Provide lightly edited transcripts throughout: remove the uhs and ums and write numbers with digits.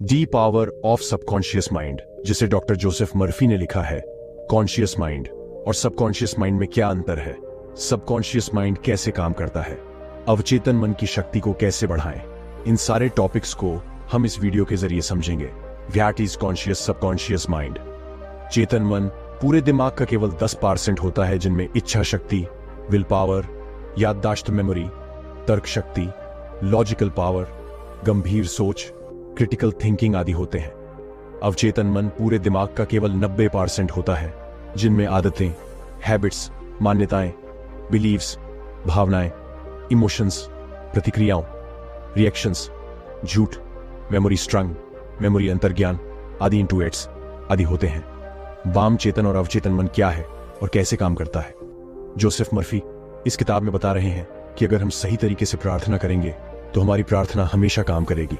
The power of subconscious mind, जिसे doctor Joseph Murphy ने लिखा है। कॉन्शियस माइंड और सबकॉन्शियस माइंड में क्या अंतर है? सबकॉन्शियस माइंड कैसे काम करता है? अवचेतन मन की शक्ति को कैसे बढ़ाएं? इन सारे टॉपिक्स को हम इस वीडियो के जरिए समझेंगे। What is conscious subconscious mind? चेतन मन पूरे दिमाग का केवल 10% होता है, जिनमें इच्छा शक्ति, विल पावर, याददाश्त मेमोरी, तर्क शक्ति, लॉजिकल पावर, गंभीर सोच, क्रिटिकल थिंकिंग आदि होते हैं। अवचेतन मन पूरे दिमाग का केवल 90% होता है, जिनमें आदतें, हैबिट्स, मान्यताएं, बिलीव्स, भावनाएं, इमोशंस, प्रतिक्रियाओं, रिएक्शंस, झूठ, मेमोरी स्ट्रंग, मेमोरी अंतर्ज्ञान आदि, इंटुइट्स आदि होते हैं। वाम चेतन और अवचेतन मन क्या है और कैसे काम करता है? जोसेफ मर्फी इस किताब में बता रहे हैं कि अगर हम सही तरीके से प्रार्थना करेंगे तो हमारी प्रार्थना हमेशा काम करेगी।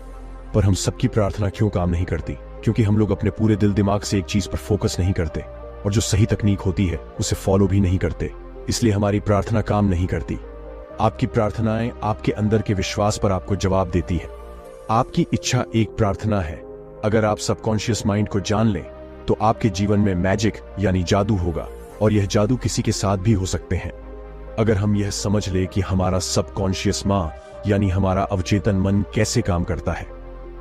पर हम सबकी प्रार्थना क्यों काम नहीं करती? क्योंकि हम लोग अपने पूरे दिल दिमाग से एक चीज पर फोकस नहीं करते और जो सही तकनीक होती है उसे फॉलो भी नहीं करते, इसलिए हमारी प्रार्थना काम नहीं करती। आपकी प्रार्थनाएं आपके अंदर के विश्वास पर आपको जवाब देती है। आपकी इच्छा एक प्रार्थना है। अगर आप सबकॉन्शियस माइंड को जान लें तो आपके जीवन में मैजिक यानी जादू होगा, और यह जादू किसी के साथ भी हो सकते हैं। अगर हम यह समझ ले कि हमारा सबकॉन्शियस मां यानी हमारा अवचेतन मन कैसे काम करता है।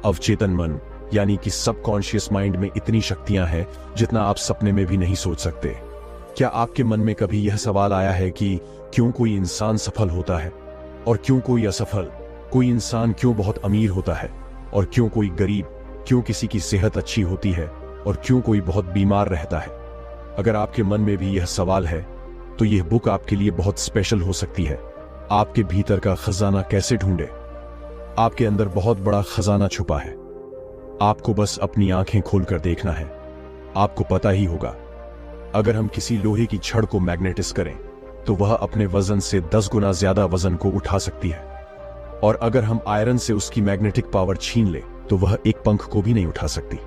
अवचेतन मन यानी कि सबकॉन्शियस माइंड में इतनी शक्तियां हैं जितना आप सपने में भी नहीं सोच सकते। क्या आपके मन में कभी यह सवाल आया है कि क्यों कोई इंसान सफल होता है और क्यों कोई असफल? कोई इंसान क्यों बहुत अमीर होता है और क्यों कोई गरीब? क्यों किसी की सेहत अच्छी होती है और क्यों कोई बहुत बीमार रहता है? अगर आपके मन में भी यह सवाल है तो यह बुक आपके लिए बहुत स्पेशल हो सकती है। आपके भीतर का खजाना कैसे ढूंढे? आपके अंदर बहुत बड़ा खजाना छुपा है। आपको बस अपनी आंखें खोलकर देखना है। आपको पता ही होगा, अगर हम किसी लोहे की छड़ को मैग्नेटिस करें तो वह अपने वजन से 10 गुना ज्यादा वजन को उठा सकती है, और अगर हम आयरन से उसकी मैग्नेटिक पावर छीन ले तो वह एक पंख को भी नहीं उठा सकती।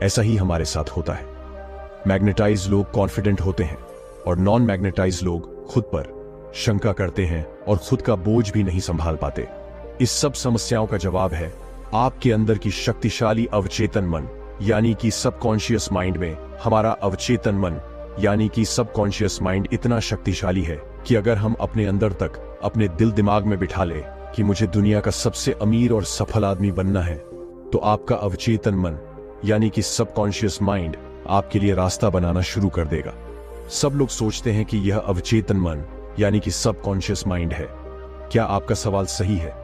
ऐसा ही हमारे साथ होता है। मैग्नेटाइज लोग कॉन्फिडेंट होते हैं और नॉन मैग्नेटाइज लोग खुद पर शंका करते हैं और खुद का बोझ भी नहीं संभाल पाते। इस सब समस्याओं का जवाब है आपके अंदर की शक्तिशाली अवचेतन मन यानी कि सबकॉन्शियस माइंड में। हमारा अवचेतन मन यानी कि सबकॉन्शियस माइंड इतना शक्तिशाली है कि अगर हम अपने अंदर तक अपने दिल दिमाग में बिठा ले कि मुझे दुनिया का सबसे अमीर और सफल आदमी बनना है, तो आपका अवचेतन मन यानी कि सबकॉन्शियस माइंड आपके लिए रास्ता बनाना शुरू कर देगा। सब लोग सोचते हैं कि यह अवचेतन मन यानी कि सबकॉन्शियस माइंड है। क्या आपका सवाल सही है?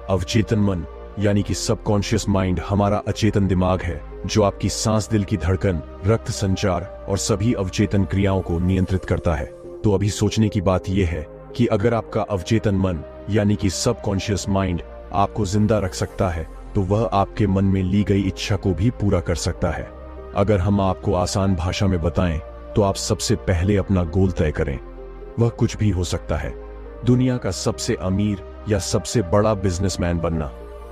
अवचेतन मन यानी कि सबकॉन्शियस माइंड हमारा अचेतन दिमाग है, जो आपकी सांस, दिल की धड़कन, रक्त संचार और सभी अवचेतन क्रियाओं को नियंत्रित करता है। तो अभी सोचने की बात यह है कि अगर आपका अवचेतन मन यानी कि सबकॉन्शियस माइंड आपको जिंदा रख सकता है तो वह आपके मन में ली गई इच्छा को भी पूरा कर सकता है। अगर हम आपको आसान भाषा में बताएं तो आप सबसे पहले अपना गोल तय करें। वह कुछ भी हो सकता है, दुनिया का सबसे अमीर या सबसे बड़ा बिजनेसमैन बनना।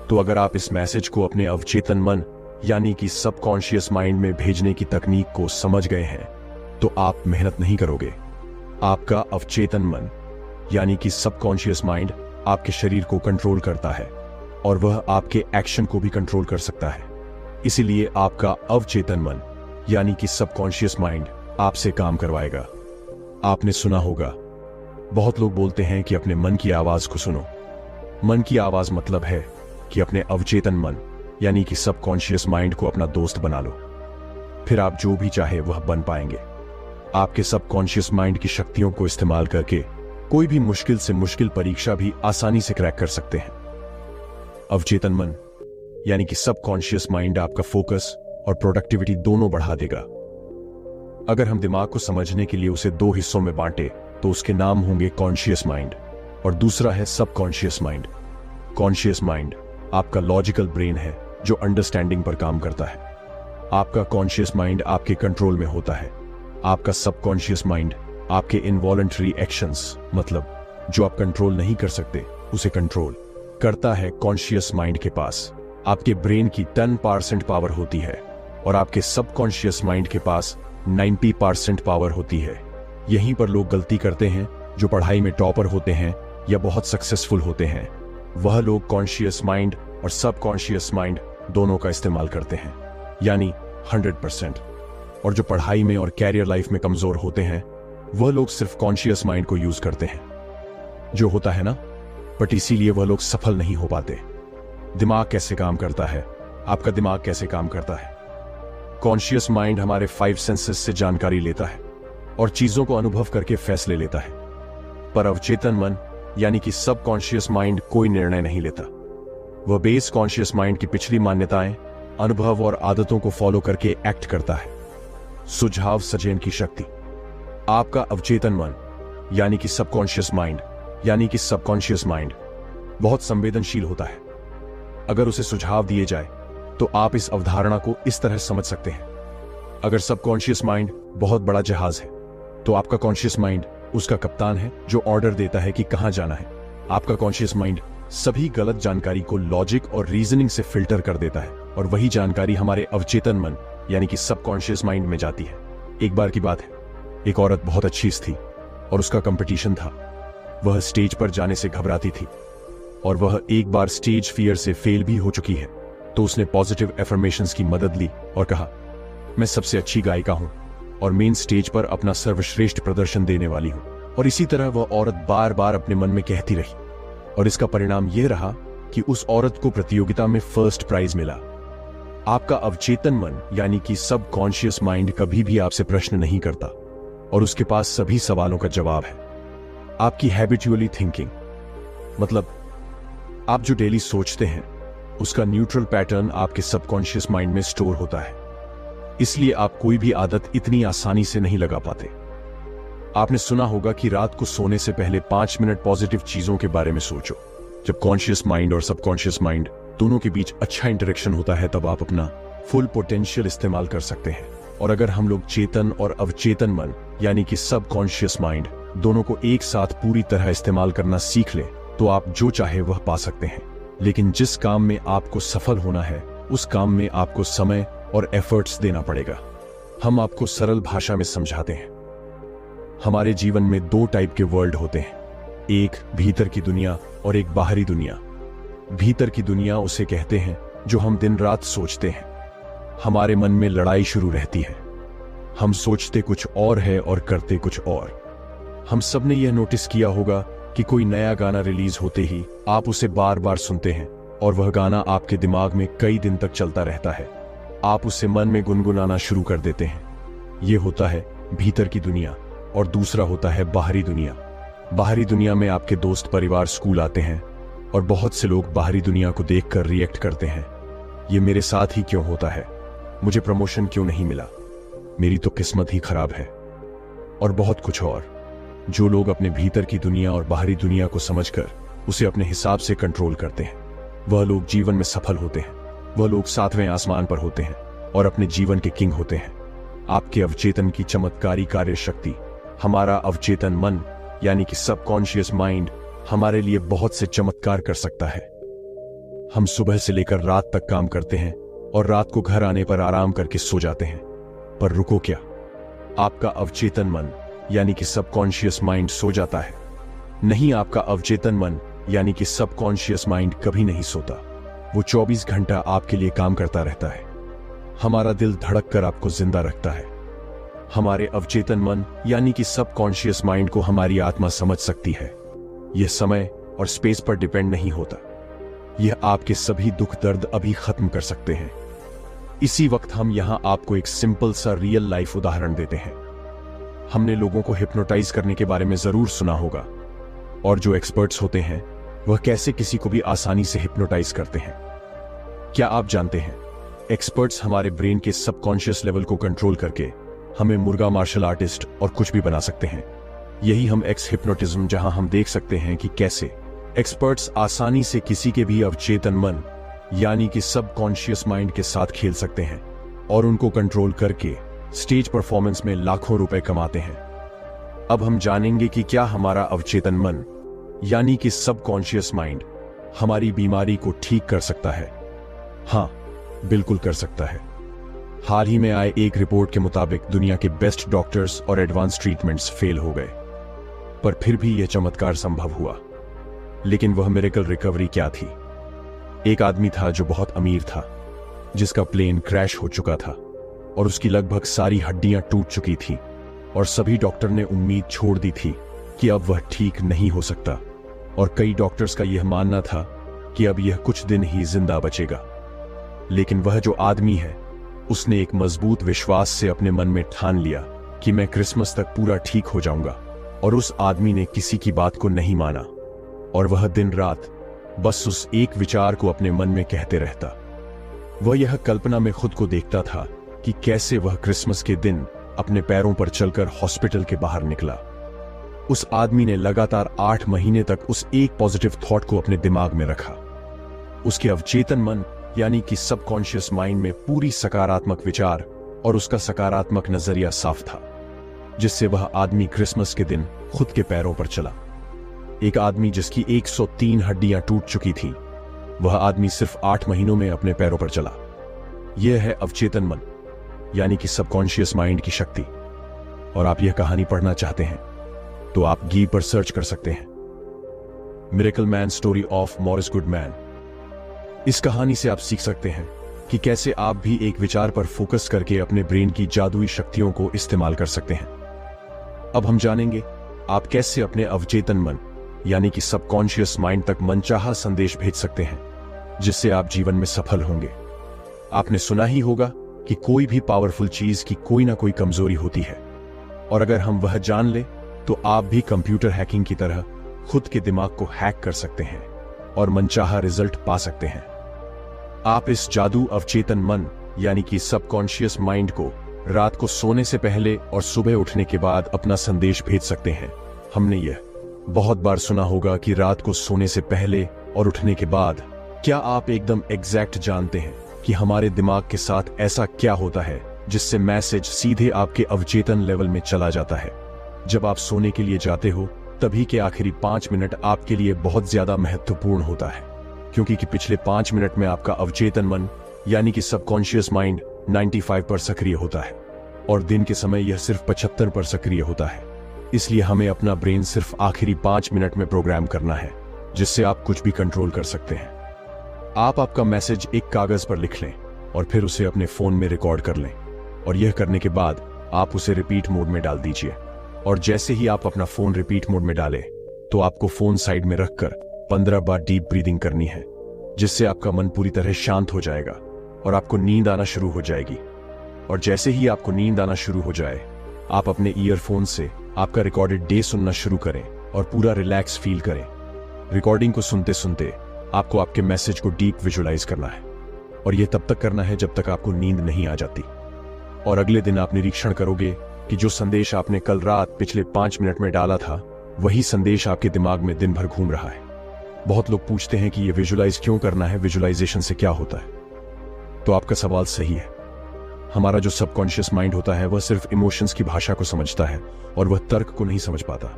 तो अगर आप इस मैसेज को अपने अवचेतन मन यानी कि सबकॉन्शियस माइंड में भेजने की तकनीक को समझ गए हैं तो आप मेहनत नहीं करोगे। आपका अवचेतन मन यानी कि सबकॉन्शियस माइंड आपके शरीर को कंट्रोल करता है और वह आपके एक्शन को भी कंट्रोल कर सकता है। इसीलिए आपका अवचेतन मन यानी कि सबकॉन्शियस माइंड आपसे काम करवाएगा। आपने सुना होगा, बहुत लोग बोलते हैं कि अपने मन की आवाज को सुनो। मन की आवाज मतलब है कि अपने अवचेतन मन यानी कि सबकॉन्शियस माइंड को अपना दोस्त बना लो, फिर आप जो भी चाहे वह बन पाएंगे। आपके सबकॉन्शियस माइंड की शक्तियों को इस्तेमाल करके कोई भी मुश्किल से मुश्किल परीक्षा भी आसानी से क्रैक कर सकते हैं। अवचेतन मन यानी कि सबकॉन्शियस माइंड आपका फोकस और प्रोडक्टिविटी दोनों बढ़ा देगा। अगर हम दिमाग को समझने के लिए उसे 2 हिस्सों में बांटे तो उसके नाम होंगे कॉन्शियस माइंड और दूसरा है सबकॉन्शियस माइंड। कॉन्शियस माइंड आपका लॉजिकल ब्रेन है जो अंडरस्टैंडिंग पर काम करता है। आपका कॉन्शियस माइंड आपके कंट्रोल में होता है। आपका सबकॉन्शियस माइंड आपके इनवॉलंटरी एक्शंस, मतलब जो आप कंट्रोल नहीं कर सकते, उसे कंट्रोल करता है। कॉन्शियस माइंड के पास आपके ब्रेन की 10% पावर होती है और आपके सबकॉन्शियस माइंड के पास 90% पावर होती है। यहीं पर लोग गलती करते हैं जो पढ़ाई में टॉपर होते हैं या बहुत सक्सेसफुल होते हैं। वह लोग कॉन्शियस माइंड और सबकॉन्शियस माइंड दोनों का इस्तेमाल करते हैं, यानी 100%। और जो पढ़ाई में और कैरियर लाइफ में कमजोर होते हैं वह लोग सिर्फ कॉन्शियस माइंड को यूज करते हैं, जो होता है ना, बट इसीलिए वह लोग सफल नहीं हो पाते। दिमाग कैसे काम करता है? आपका दिमाग कैसे काम करता है? कॉन्शियस माइंड हमारे 5 सेंसेस से जानकारी लेता है और चीजों को अनुभव करके फैसले लेता है। पर अवचेतन मन यानी कि सब कॉन्शियस माइंड कोई निर्णय नहीं लेता। वह बेस कॉन्शियस माइंड की पिछली मान्यताएं, अनुभव और आदतों को फॉलो करके एक्ट करता है। सुझाव सजेन की शक्ति। आपका अवचेतन मन यानी कि सबकॉन्शियस माइंड बहुत संवेदनशील होता है। अगर उसे सुझाव दिए जाए तो आप इस अवधारणा को इस तरह समझ सकते हैं। अगर सबकॉन्शियस माइंड बहुत बड़ा जहाज है तो आपका कॉन्शियस माइंड उसका कप्तान है जो ऑर्डर देता है कि कहां जाना है। आपका कॉन्शियस माइंड सभी गलत जानकारी को लॉजिक और रीजनिंग से फिल्टर कर देता है और वही जानकारी हमारे अवचेतन मन यानी कि सबकॉन्शियस माइंड में जाती है। एक बार की बात है, एक औरत बहुत अच्छी थी और उसका कंपटीशन था। वह स्टेज पर जाने से घबराती थी और वह एक बार स्टेज फियर से फेल भी हो चुकी है। तो उसने पॉजिटिव एफर्मेशंस की मदद ली और कहा, मैं सबसे अच्छी गायिका हूं और मेन स्टेज पर अपना सर्वश्रेष्ठ प्रदर्शन देने वाली हूं। और इसी तरह वह औरत बार बार अपने मन में कहती रही और इसका परिणाम यह रहा कि उस औरत को प्रतियोगिता में फर्स्ट प्राइज मिला। आपका अवचेतन मन यानी कि सबकॉन्शियस माइंड कभी भी आपसे प्रश्न नहीं करता और उसके पास सभी सवालों का जवाब है। आपकी हैबिचुअली थिंकिंग मतलब आप जो डेली सोचते हैं उसका न्यूट्रल पैटर्न आपके सबकॉन्शियस माइंड में स्टोर होता है। इसलिए आप कोई भी आदत इतनी आसानी से नहीं लगा पाते। आपने सुना होगा कि रात को सोने से पहले 5 मिनट पॉजिटिव चीजों के बारे में सोचो। जब कॉन्शियस माइंड और सबकॉन्शियस माइंड दोनों के बीच अच्छा इंटरेक्शन होता है तब आप अपना फुल पोटेंशियल इस्तेमाल कर सकते हैं। और अगर हम लोग चेतन और अवचेतन मन यानी कि सबकॉन्शियस माइंड दोनों को एक साथ पूरी तरह इस्तेमाल करना सीख ले तो आप जो चाहे वह पा सकते हैं। लेकिन जिस काम में आपको सफल होना है उस काम में आपको समय और एफर्ट्स देना पड़ेगा। हम आपको सरल भाषा में समझाते हैं। हमारे जीवन में 2 टाइप के वर्ल्ड होते हैं, एक भीतर की दुनिया और एक बाहरी दुनिया। भीतर की दुनिया उसे कहते हैं जो हम दिन रात सोचते हैं। हमारे मन में लड़ाई शुरू रहती है। हम सोचते कुछ और है और करते कुछ और। हम सब ने यह नोटिस किया होगा कि कोई नया गाना रिलीज होते ही आप उसे बार बार सुनते हैं और वह गाना आपके दिमाग में कई दिन तक चलता रहता है। आप उसे मन में गुनगुनाना शुरू कर देते हैं। यह होता है भीतर की दुनिया और दूसरा होता है बाहरी दुनिया। बाहरी दुनिया में आपके दोस्त, परिवार, स्कूल आते हैं और बहुत से लोग बाहरी दुनिया को देखकर रिएक्ट करते हैं। ये मेरे साथ ही क्यों होता है? मुझे प्रमोशन क्यों नहीं मिला? मेरी तो किस्मत ही खराब है। और बहुत कुछ और। जो लोग अपने भीतर की दुनिया और बाहरी दुनिया को समझकर उसे अपने हिसाब से कंट्रोल करते हैं वह लोग जीवन में सफल होते हैं। वह लोग 7वें आसमान पर होते हैं और अपने जीवन के किंग होते हैं। आपके अवचेतन की चमत्कारी कार्य शक्ति, हमारा अवचेतन मन यानी कि सबकॉन्शियस माइंड हमारे लिए बहुत से चमत्कार कर सकता है। हम सुबह से लेकर रात तक काम करते हैं और रात को घर आने पर आराम करके सो जाते हैं। पर रुको क्या, आपका अवचेतन मन यानी कि सबकॉन्शियस माइंड सो जाता है? नहीं, आपका अवचेतन मन यानी कि सबकॉन्शियस माइंड कभी नहीं सोता। वो 24 घंटा आपके लिए काम करता रहता है। हमारा दिल धड़क कर आपको जिंदा रखता है। हमारे अवचेतन मन यानी कि सबकॉन्शियस माइंड को हमारी आत्मा समझ सकती है। यह समय और स्पेस पर डिपेंड नहीं होता। यह आपके सभी दुख दर्द अभी खत्म कर सकते हैं। इसी वक्त हम यहां आपको एक सिंपल सा रियल लाइफ उदाहरण देते हैं। हमने लोगों को हिप्नोटाइज करने के बारे में जरूर सुना होगा और जो एक्सपर्ट्स होते हैं वह कैसे किसी को भी आसानी से हिप्नोटाइज करते हैं। क्या आप जानते हैं, एक्सपर्ट्स हमारे ब्रेन के सबकॉन्शियस लेवल को कंट्रोल करके हमें मुर्गा मार्शल आर्टिस्ट और कुछ भी बना सकते हैं। यही हम एक्स हिप्नोटिज्म, जहां हम देख सकते हैं कि कैसे एक्सपर्ट्स आसानी से किसी के भी अवचेतन मन यानी कि सबकॉन्शियस माइंड के साथ खेल सकते हैं और उनको कंट्रोल करके स्टेज परफॉर्मेंस में लाखों रुपए कमाते हैं। अब हम जानेंगे कि क्या हमारा अवचेतन मन यानी कि सबकॉन्शियस माइंड हमारी बीमारी को ठीक कर सकता है। हाँ, बिल्कुल कर सकता है। हाल ही में आए एक रिपोर्ट के मुताबिक दुनिया के बेस्ट डॉक्टर्स और एडवांस ट्रीटमेंट्स फेल हो गए, पर फिर भी यह चमत्कार संभव हुआ। लेकिन वह मिरेकल रिकवरी क्या थी? एक आदमी था जो बहुत अमीर था, जिसका प्लेन क्रैश हो चुका था और उसकी लगभग सारी हड्डियां टूट चुकी थी और सभी डॉक्टर ने उम्मीद छोड़ दी थी कि अब वह ठीक नहीं हो सकता। और कई डॉक्टर्स का यह मानना था कि अब यह कुछ दिन ही जिंदा बचेगा। लेकिन वह जो आदमी है, उसने एक मजबूत विश्वास से अपने मन में ठान लिया कि मैं क्रिसमस तक पूरा ठीक हो जाऊंगा। और उस आदमी ने किसी की बात को नहीं माना और वह दिन रात बस उस एक विचार को अपने मन में कहते रहता। वह यह कल्पना में खुद को देखता था कि कैसे वह क्रिसमस के दिन अपने पैरों पर चलकर हॉस्पिटल के बाहर निकला। उस आदमी ने लगातार 8 महीने तक उस एक पॉजिटिव थॉट को अपने दिमाग में रखा। उसके अवचेतन मन यानी कि सबकॉन्शियस माइंड में पूरी सकारात्मक विचार और उसका सकारात्मक नजरिया साफ था, जिससे वह आदमी क्रिसमस के दिन खुद के पैरों पर चला। एक आदमी जिसकी 103 हड्डियां टूट चुकी थी, वह आदमी सिर्फ 8 महीनों में अपने पैरों पर चला। यह है अवचेतन मन यानी कि सबकॉन्शियस माइंड की शक्ति। और आप यह कहानी पढ़ना चाहते हैं तो आप गी पर सर्च कर सकते हैं, miracle man story of Morris Goodman. इस कहानी से आप सीख सकते हैं कि कैसे आप भी एक विचार पर फोकस करके अपने ब्रेन की जादुई शक्तियों को इस्तेमाल कर सकते हैं। अब हम जानेंगे आप कैसे अपने अवचेतन मन यानी कि सबकॉन्शियस माइंड तक मनचाहा संदेश भेज सकते हैं, जिससे आप जीवन में सफल होंगे। आपने सुना ही होगा कि कोई भी पावरफुल चीज की कोई ना कोई कमजोरी होती है, और अगर हम वह जान ले तो आप भी कंप्यूटर हैकिंग की तरह खुद के दिमाग को हैक कर सकते हैं और मनचाहा रिजल्ट पा सकते हैं। आप इस जादू अवचेतन मन यानी कि सबकॉन्शियस माइंड को रात को सोने से पहले और सुबह उठने के बाद अपना संदेश भेज सकते हैं। हमने यह बहुत बार सुना होगा कि रात को सोने से पहले और उठने के बाद। क्या आप एकदम एग्जैक्ट जानते हैं कि हमारे दिमाग के साथ ऐसा क्या होता है जिससे मैसेज सीधे आपके अवचेतन लेवल में चला जाता है? जब आप सोने के लिए जाते हो तभी के आखिरी 5 मिनट आपके लिए बहुत ज्यादा महत्वपूर्ण होता है, क्योंकि पिछले 5 मिनट में आपका अवचेतन मन यानी कि सबकॉन्शियस माइंड 95 पर सक्रिय होता है और दिन के समय यह सिर्फ 75 पर सक्रिय होता है। इसलिए हमें अपना ब्रेन सिर्फ आखिरी 5 मिनट में प्रोग्राम करना है, जिससे आप कुछ भी कंट्रोल कर सकते हैं। आप आपका मैसेज एक कागज पर लिख लें और फिर उसे अपने फोन में रिकॉर्ड कर लें, और यह करने के बाद आप उसे रिपीट मोड में डाल दीजिए। और जैसे ही आप अपना फोन रिपीट मोड में डालें तो आपको फोन साइड में रखकर 15 बार डीप ब्रीदिंग करनी है, जिससे आपका मन पूरी तरह शांत हो जाएगा और आपको नींद आना शुरू हो जाएगी। और जैसे ही आपको नींद आना शुरू हो जाए, आप अपने ईयरफोन से आपका रिकॉर्डेड डे सुनना शुरू करें और पूरा रिलैक्स फील करें। रिकॉर्डिंग को सुनते सुनते आपको आपके मैसेज को डीप विजुअलाइज करना है, और यह तब तक करना है जब तक आपको नींद नहीं आ जाती। और अगले दिन आप निरीक्षण करोगे कि जो संदेश आपने कल रात पिछले 5 मिनट में डाला था, वही संदेश आपके दिमाग में दिन भर घूम रहा है। बहुत लोग पूछते हैं कि यह विजुअलाइज क्यों करना है, विजुअलाइजेशन से क्या होता है? तो आपका सवाल सही है। हमारा जो सबकॉन्शियस माइंड होता है वह सिर्फ इमोशंस की भाषा को समझता है और वह तर्क को नहीं समझ पाता।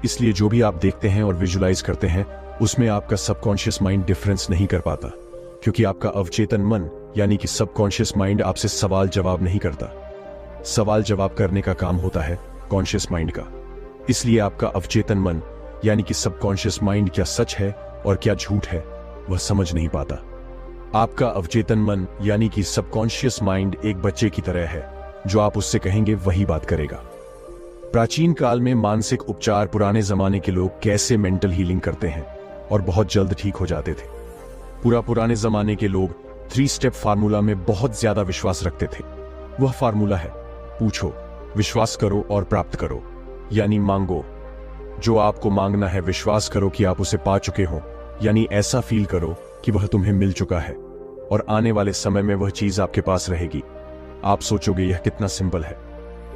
इसलिए जो भी आप देखते हैं और विजुअलाइज करते हैं, उसमें आपका सबकॉन्शियस माइंड डिफरेंस नहीं कर पाता, क्योंकि आपका अवचेतन मन यानी कि सबकॉन्शियस माइंड आपसे सवाल जवाब नहीं करता। सवाल जवाब करने का काम होता है कॉन्शियस माइंड का। इसलिए आपका अवचेतन मन यानी कि सबकॉन्शियस माइंड क्या सच है और क्या झूठ है, वह समझ नहीं पाता। आपका अवचेतन मन यानी कि सबकॉन्शियस माइंड एक बच्चे की तरह है, जो आप उससे कहेंगे वही बात करेगा। प्राचीन काल में मानसिक उपचार पुराने जमाने के लोग कैसे मेंटल हीलिंग करते हैं और बहुत जल्द ठीक हो जाते थे। पुराने जमाने के लोग 3 स्टेप फार्मूला में बहुत ज्यादा विश्वास रखते थे। वह फार्मूला है, पूछो, विश्वास करो और प्राप्त करो, यानी मांगो। जो आपको मांगना है विश्वास करो कि आप उसे पा चुके हो, यानी ऐसा फील करो कि वह तुम्हें मिल चुका है और आने वाले समय में वह चीज आपके पास रहेगी। आप सोचोगे यह कितना सिंपल है,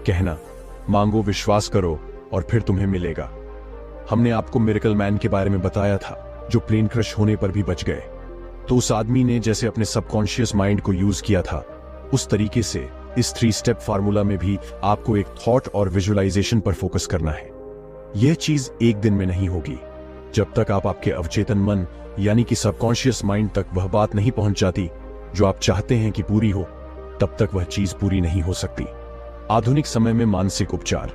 कहना मांगो, विश्वास करो और फिर तुम्हें मिलेगा। हमने आपको मिरेकल मैन के बारे में बताया था जो प्लेन क्रश होने पर भी बच गए। तो उस आदमी ने जैसे अपने सबकॉन्शियस माइंड को यूज किया था, उस तरीके से इस 3 स्टेप फार्मूला में भी आपको एक थॉट और विजुअलाइजेशन पर फोकस करना है। यह चीज एक दिन में नहीं होगी। जब तक आप आपके अवचेतन मन यानी कि सबकॉन्शियस माइंड तक वह बात नहीं पहुंच जाती जो आप चाहते हैं कि पूरी हो, तब तक वह चीज पूरी नहीं हो सकती। आधुनिक समय में मानसिक उपचार।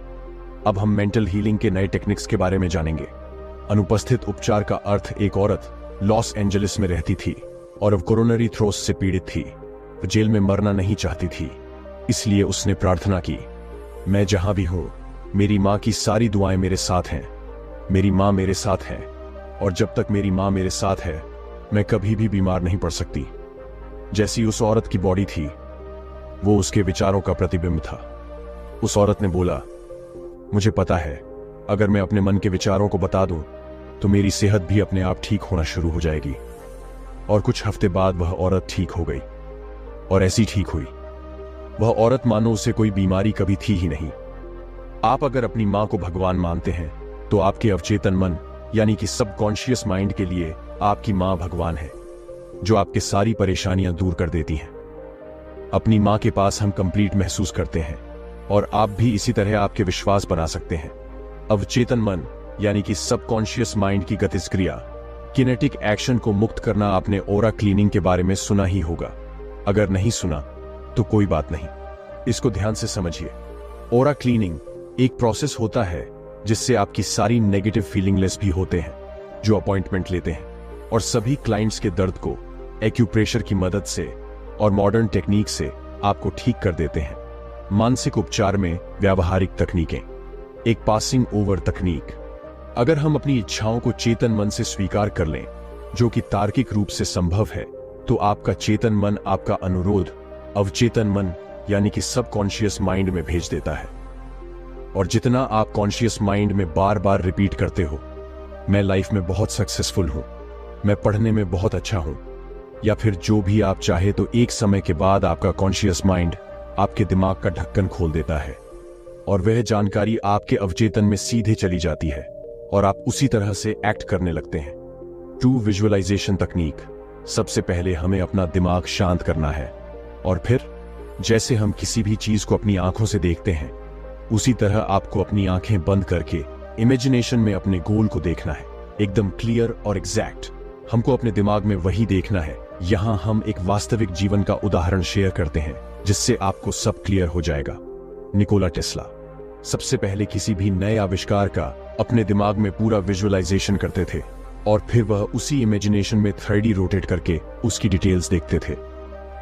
अब हम मेंटल हीलिंग के नए टेक्निक्स के बारे में जानेंगे। अनुपस्थित उपचार का अर्थ एक औरत लॉस एंजलिस में रहती थी और अब कोरोनरी थ्रोस से पीड़ित थी। वो जेल में मरना नहीं चाहती थी, इसलिए उसने प्रार्थना की, मैं जहां भी हूं, मेरी मां की सारी दुआएं मेरे साथ हैं। मेरी मां मेरे साथ है, और जब तक मेरी मां मेरे साथ है, मैं कभी भी बीमार नहीं पड़ सकती। जैसी उस औरत की बॉडी थी, वो उसके विचारों का प्रतिबिंब था। उस औरत ने बोला, मुझे पता है, अगर मैं अपने मन के विचारों को बता दूं, तो मेरी सेहत भी अपने आप ठीक होना शुरू हो जाएगी। और कुछ हफ्ते बाद वह औरत ठीक हो गई, और ऐसी ठीक हुई। वह औरत मानो उसे कोई बीमारी कभी थी ही नहीं। आप अगर अपनी मां को भगवान मानते हैं, तो आपके अवचेतन मन यानी कि सबकॉन्शियस माइंड के लिए आपकी मां भगवान है, जो आपके सारी परेशानियां दूर कर देती हैं। अपनी मां के पास हम कंप्लीट महसूस करते हैं, और आप भी इसी तरह आपके विश्वास बना सकते हैं। अवचेतन मन यानी कि सबकॉन्शियस माइंड की गतिक्रिया, किनेटिक एक्शन को मुक्त करना आपने ओरा क्लीनिंग के बारे में सुना ही होगा। अगर नहीं सुना तो कोई बात नहीं, इसको ध्यान से समझिए। ओरा क्लीनिंग एक प्रोसेस होता है जिससे आपकी सारी नेगेटिव फीलिंगलेस भी होते हैं, जो अपॉइंटमेंट लेते हैं, और सभी क्लाइंट्स के दर्द को एक्यूप्रेशर की मदद से और मॉडर्न टेक्निक से आपको ठीक कर देते हैं। मानसिक उपचार में व्यावहारिक तकनीकें, एक पासिंग ओवर तकनीक। अगर हम अपनी इच्छाओं को चेतन मन से स्वीकार कर लें, जो कि तार्किक रूप से संभव है, तो आपका चेतन मन आपका अनुरोध अवचेतन मन यानी कि सबकॉन्शियस माइंड में भेज देता है। और जितना आप कॉन्शियस माइंड में बार बार रिपीट करते हो, मैं लाइफ में बहुत सक्सेसफुल हूं, मैं पढ़ने में बहुत अच्छा हूं, या फिर जो भी आप चाहे, तो एक समय के बाद आपका कॉन्शियस माइंड आपके दिमाग का ढक्कन खोल देता है, और वह जानकारी आपके अवचेतन में सीधे चली जाती है, और आप उसी तरह से एक्ट करने लगते हैं। ट्रू विजुअलाइजेशन तकनीक। सबसे पहले हमें अपना दिमाग शांत करना है, और फिर जैसे हम किसी भी चीज को अपनी आंखों से देखते हैं, उसी तरह आपको अपनी आंखें बंद करके इमेजिनेशन में अपने गोल को देखना है, एकदम क्लियर और एग्जैक्ट। हमको अपने दिमाग में वही देखना है। यहां हम एक वास्तविक जीवन का उदाहरण शेयर करते हैं, जिससे आपको सब क्लियर हो जाएगा। निकोला टेस्ला सबसे पहले किसी भी नए आविष्कार का अपने दिमाग में पूरा विजुअलाइजेशन करते थे, और फिर वह उसी इमेजिनेशन में 3D रोटेट करके उसकी डिटेल्स देखते थे।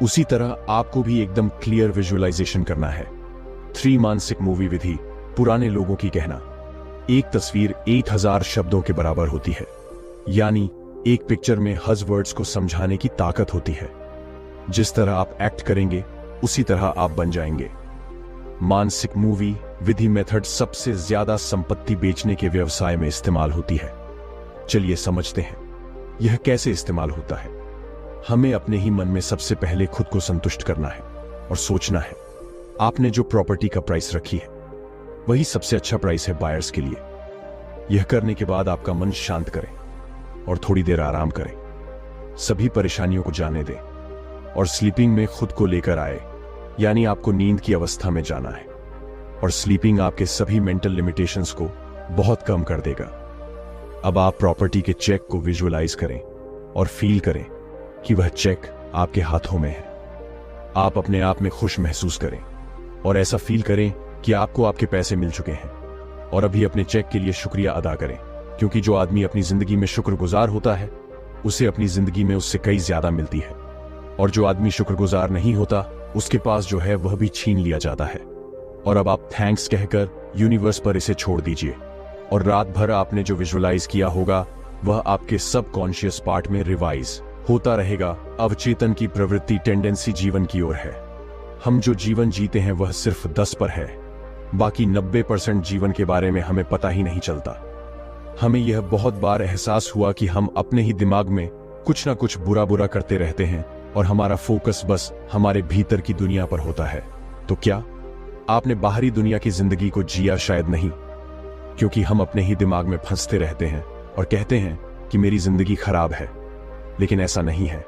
उसी तरह आपको भी एकदम क्लियर विजुअलाइजेशन करना है। 3 मानसिक मूवी विधि। पुराने लोगों की कहना, एक तस्वीर 1000 शब्दों के बराबर होती है, यानी एक पिक्चर में 1000 वर्ड्स को समझाने की ताकत होती है। जिस तरह आप एक्ट करेंगे, उसी तरह आप बन जाएंगे। मानसिक मूवी विधि मेथड सबसे ज्यादा संपत्ति बेचने के व्यवसाय में इस्तेमाल होती है। चलिए समझते हैं यह कैसे इस्तेमाल होता है। हमें अपने ही मन में सबसे पहले खुद को संतुष्ट करना है और सोचना है, आपने जो प्रॉपर्टी का प्राइस रखी है, वही सबसे अच्छा प्राइस है बायर्स के लिए। यह करने के बाद आपका मन शांत करें और थोड़ी देर आराम करें। सभी परेशानियों को जाने दें और स्लीपिंग में खुद को लेकर आए, यानी आपको नींद की अवस्था में जाना है। और स्लीपिंग आपके सभी मेंटल लिमिटेशंस को बहुत कम कर देगा। अब आप प्रॉपर्टी के चेक को विजुअलाइज करें और फील करें कि वह चेक आपके हाथों में है। आप अपने आप में खुश महसूस करें और ऐसा फील करें कि आपको आपके पैसे मिल चुके हैं, और अभी अपने चेक के लिए शुक्रिया अदा करें, क्योंकि जो आदमी अपनी जिंदगी में शुक्रगुजार होता है, उसे अपनी जिंदगी में उससे कई ज्यादा मिलती है, और जो आदमी शुक्रगुजार नहीं होता, उसके पास जो है वह भी छीन लिया जाता है। और अब आप थैंक्स कहकर यूनिवर्स पर इसे छोड़ दीजिए, और रात भर आपने जो विजुअलाइज किया होगा, वह आपके सबकॉन्शियस पार्ट में रिवाइज होता रहेगा। अवचेतन की प्रवृत्ति टेंडेंसी जीवन की ओर है। हम जो जीवन जीते हैं वह सिर्फ 10 पर है, बाकी 90% जीवन के बारे में हमें पता ही नहीं चलता। हमें यह बहुत बार एहसास हुआ कि हम अपने ही दिमाग में कुछ ना कुछ बुरा बुरा करते रहते हैं, और हमारा फोकस बस हमारे भीतर की दुनिया पर होता है। तो क्या आपने बाहरी दुनिया की जिंदगी को जिया? शायद नहीं, क्योंकि हम अपने ही दिमाग में फंसते रहते हैं और कहते हैं कि मेरी जिंदगी खराब है। लेकिन ऐसा नहीं है।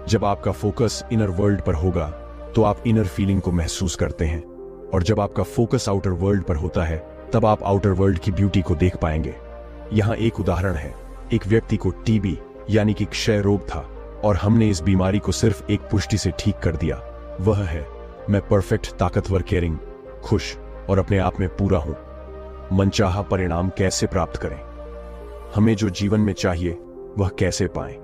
जब आपका फोकस इनर वर्ल्ड पर होगा, तो आप इनर फीलिंग को महसूस करते हैं, और जब आपका फोकस आउटर वर्ल्ड पर होता है, तब आप आउटर वर्ल्ड की ब्यूटी को देख पाएंगे। यहां एक उदाहरण है। एक व्यक्ति को टीबी यानी कि क्षय रोग था, और हमने इस बीमारी को सिर्फ एक पुष्टि से ठीक कर दिया। वह है, मैं परफेक्ट, ताकतवर, केयरिंग, खुश और अपने आप में पूरा हूं। मनचाहा परिणाम कैसे प्राप्त करें? हमें जो जीवन में चाहिए वह कैसे पाएं?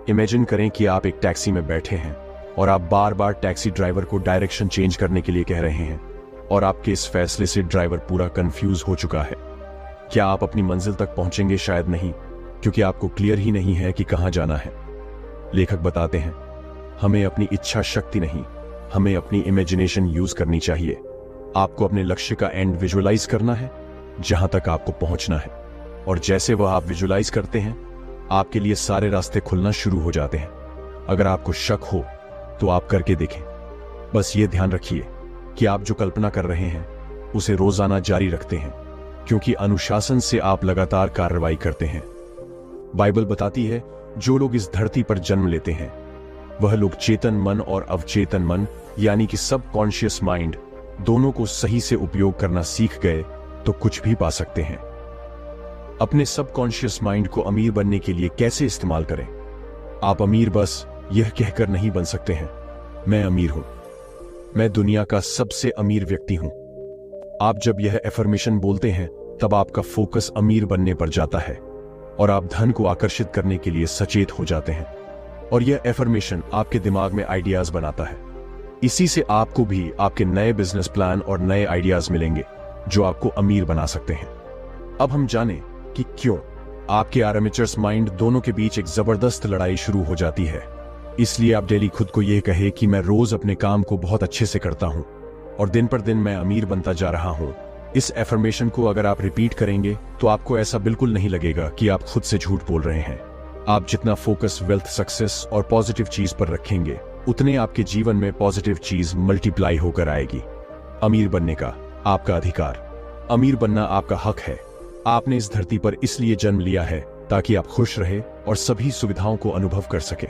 इमेजिन करें कि आप एक टैक्सी में बैठे हैं और आप बार बार टैक्सी ड्राइवर को डायरेक्शन चेंज करने के लिए कह रहे हैं और आपके इस फैसले से ड्राइवर पूरा कंफ्यूज हो चुका है। क्या आप अपनी मंजिल तक पहुंचेंगे? शायद नहीं, क्योंकि आपको क्लियर ही नहीं है कि कहां जाना है। लेखक बताते हैं, हमें अपनी इच्छा शक्ति नहीं, हमें अपनी इमेजिनेशन यूज करनी चाहिए। आपको अपने लक्ष्य का एंड विजुअलाइज करना है, जहां तक आपको पहुंचना है, और जैसे वह आप विजुअलाइज करते हैं, आपके लिए सारे रास्ते खुलना शुरू हो जाते हैं। अगर आपको शक हो तो आप करके देखें। बस ये ध्यान रखिए कि आप जो कल्पना कर रहे हैं उसे रोजाना जारी रखते हैं, क्योंकि अनुशासन से आप लगातार कार्रवाई करते हैं। बाइबल बताती है, जो लोग इस धरती पर जन्म लेते हैं वह लोग चेतन मन और अवचेतन मन यानी कि सबकॉन्शियस माइंड दोनों को सही से उपयोग करना सीख गए तो कुछ भी पा सकते हैं। अपने सबकॉन्शियस माइंड को अमीर बनने के लिए कैसे इस्तेमाल करें? आप अमीर बस यह कहकर नहीं बन सकते हैं, मैं अमीर हूं, मैं दुनिया का सबसे अमीर व्यक्ति हूं। आप जब यह एफर्मेशन बोलते हैं तब आपका फोकस अमीर बनने पर जाता है और आप धन को आकर्षित करने के लिए सचेत हो जाते हैं, और यह एफर्मेशन आपके दिमाग में आइडियाज बनाता है। इसी से आपको भी आपके नए बिजनेस प्लान और नए आइडियाज मिलेंगे जो आपको अमीर बना सकते हैं। अब हम जानें कि क्यों आपके आर्मेचर्स माइंड दोनों के बीच एक जबरदस्त लड़ाई शुरू हो जाती है। इसलिए आप डेली खुद को यह कहे कि मैं रोज अपने काम को बहुत अच्छे से करता हूं और दिन पर दिन मैं अमीर बनता जा रहा हूं। इस एफर्मेशन को अगर आप रिपीट करेंगे तो आपको ऐसा बिल्कुल नहीं लगेगा कि आप खुद से झूठ बोल रहे हैं। आप जितना फोकस वेल्थ, सक्सेस और पॉजिटिव चीज पर रखेंगे, उतने आपके जीवन में पॉजिटिव चीज मल्टीप्लाई होकर आएगी। अमीर बनने का आपका अधिकार, अमीर बनना आपका हक है। आपने इस धरती पर इसलिए जन्म लिया है ताकि आप खुश रहे और सभी सुविधाओं को अनुभव कर सके।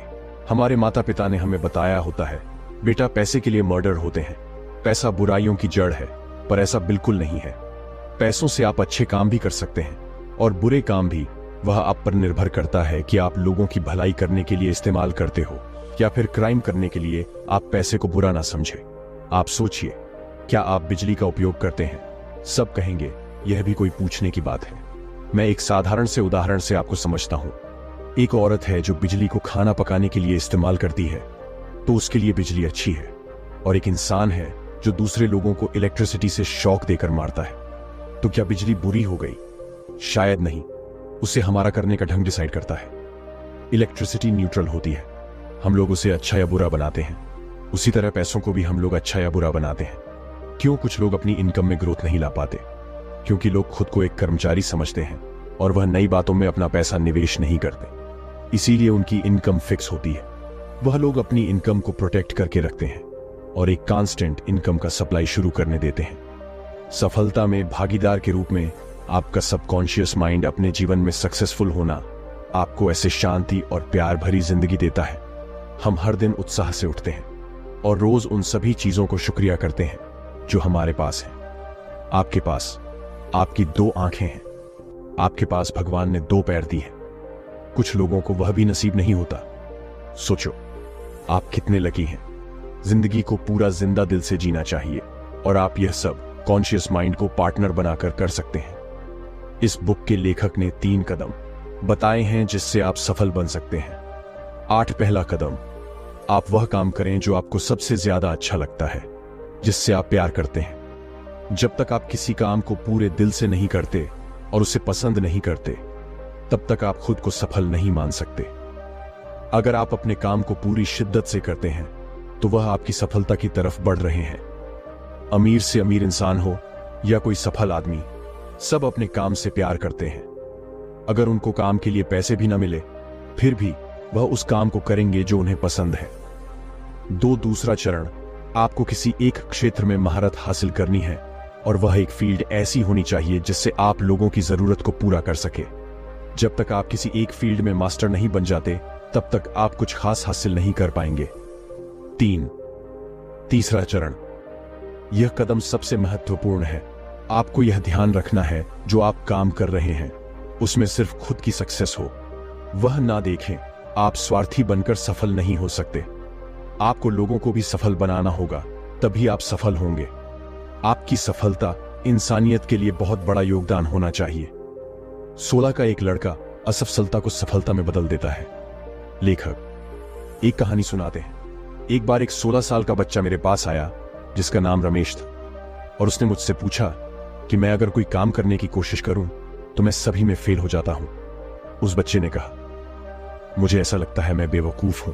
हमारे माता पिता ने हमें बताया होता है, बेटा पैसे के लिए मर्डर होते हैं, पैसा बुराइयों की जड़ है, पर ऐसा बिल्कुल नहीं है। पैसों से आप अच्छे काम भी कर सकते हैं और बुरे काम भी। वह आप पर निर्भर करता है कि आप लोगों की भलाई करने के लिए इस्तेमाल करते हो या फिर क्राइम करने के लिए आप पैसे को बुरा ना समझे। आप सोचिए, क्या आप बिजली का उपयोग करते हैं? सब कहेंगे यह भी कोई पूछने की बात है। मैं एक साधारण से उदाहरण से आपको समझता हूं। एक औरत है जो बिजली को खाना पकाने के लिए इस्तेमाल करती है, तो उसके लिए बिजली अच्छी है, और एक इंसान है जो दूसरे लोगों को इलेक्ट्रिसिटी से शॉक देकर मारता है, तो क्या बिजली बुरी हो गई? शायद नहीं। उसे हमारा करने का ढंग डिसाइड करता है। इलेक्ट्रिसिटी न्यूट्रल होती है, हम लोग उसे अच्छा या बुरा बनाते हैं। उसी तरह पैसों को भी हम लोग अच्छा या बुरा बनाते हैं। क्यों कुछ लोग अपनी इनकम में ग्रोथ नहीं ला पाते? क्योंकि लोग खुद को एक कर्मचारी समझते हैं और वह नई बातों में अपना पैसा निवेश नहीं करते। इसीलिए उनकी इनकम फिक्स होती है। वह लोग अपनी इनकम को प्रोटेक्ट करके रखते हैं और एक कांस्टेंट इनकम का सप्लाई शुरू करने देते हैं। सफलता में भागीदार के रूप में आपका सबकॉन्शियस माइंड अपने जीवन में सक्सेसफुल होना आपको ऐसे शांति और प्यार भरी जिंदगी देता है। हम हर दिन उत्साह से उठते हैं और रोज उन सभी चीजों को शुक्रिया करते हैं जो हमारे पास है। आपके पास आपकी 2 आंखें हैं, आपके पास भगवान ने 2 पैर दी हैं। कुछ लोगों को वह भी नसीब नहीं होता। सोचो, आप कितने लकी हैं। जिंदगी को पूरा जिंदा दिल से जीना चाहिए और आप यह सब कॉन्शियस माइंड को पार्टनर बनाकर कर सकते हैं। इस बुक के लेखक ने 3 कदम बताए हैं जिससे आप सफल बन सकते हैं। 8 पहला कदम, आप वह काम करें जो आपको सबसे ज्यादा अच्छा लगता है, जिससे आप प्यार करते हैं। जब तक आप किसी काम को पूरे दिल से नहीं करते और उसे पसंद नहीं करते, तब तक आप खुद को सफल नहीं मान सकते। अगर आप अपने काम को पूरी शिद्दत से करते हैं तो वह आपकी सफलता की तरफ बढ़ रहे हैं। अमीर से अमीर इंसान हो या कोई सफल आदमी, सब अपने काम से प्यार करते हैं। अगर उनको काम के लिए पैसे भी न मिले, फिर भी वह उस काम को करेंगे जो उन्हें पसंद है। दूसरा चरण, आपको किसी एक क्षेत्र में महारत हासिल करनी है और वह एक फील्ड ऐसी होनी चाहिए जिससे आप लोगों की जरूरत को पूरा कर सके। जब तक आप किसी एक फील्ड में मास्टर नहीं बन जाते, तब तक आप कुछ खास हासिल नहीं कर पाएंगे। तीसरा चरण, यह कदम सबसे महत्वपूर्ण है। आपको यह ध्यान रखना है जो आप काम कर रहे हैं उसमें सिर्फ खुद की सक्सेस हो, वह ना देखें। आप स्वार्थी बनकर सफल नहीं हो सकते। आपको लोगों को भी सफल बनाना होगा, तभी आप सफल होंगे। आपकी सफलता इंसानियत के लिए बहुत बड़ा योगदान होना चाहिए। 16 का एक लड़का असफलता को सफलता में बदल देता है। लेखक एक कहानी सुनाते हैं। एक बार एक 16 साल का बच्चा मेरे पास आया जिसका नाम रमेश था, और उसने मुझसे पूछा कि मैं अगर कोई काम करने की कोशिश करूं तो मैं सभी में फेल हो जाता हूं। उस बच्चे ने कहा, मुझे ऐसा लगता है मैं बेवकूफ हूं।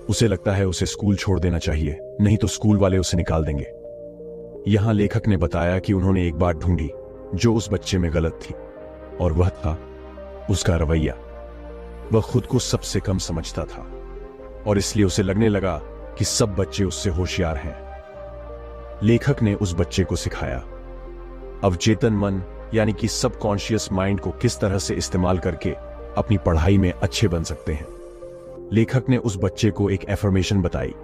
उसे लगता है उसे स्कूल छोड़ देना चाहिए, नहीं तो स्कूल वाले उसे निकाल देंगे। यहां लेखक ने बताया कि उन्होंने एक बात ढूंढी जो उस बच्चे में गलत थी, और वह था उसका रवैया। वह खुद को सबसे कम समझता था और इसलिए उसे लगने लगा कि सब बच्चे उससे होशियार हैं। लेखक ने उस बच्चे को सिखाया अवचेतन मन यानी कि सबकॉन्शियस माइंड को किस तरह से इस्तेमाल करके अपनी पढ़ाई में अच्छे बन सकते हैं। लेखक ने उस बच्चे को एक एफर्मेशन बताई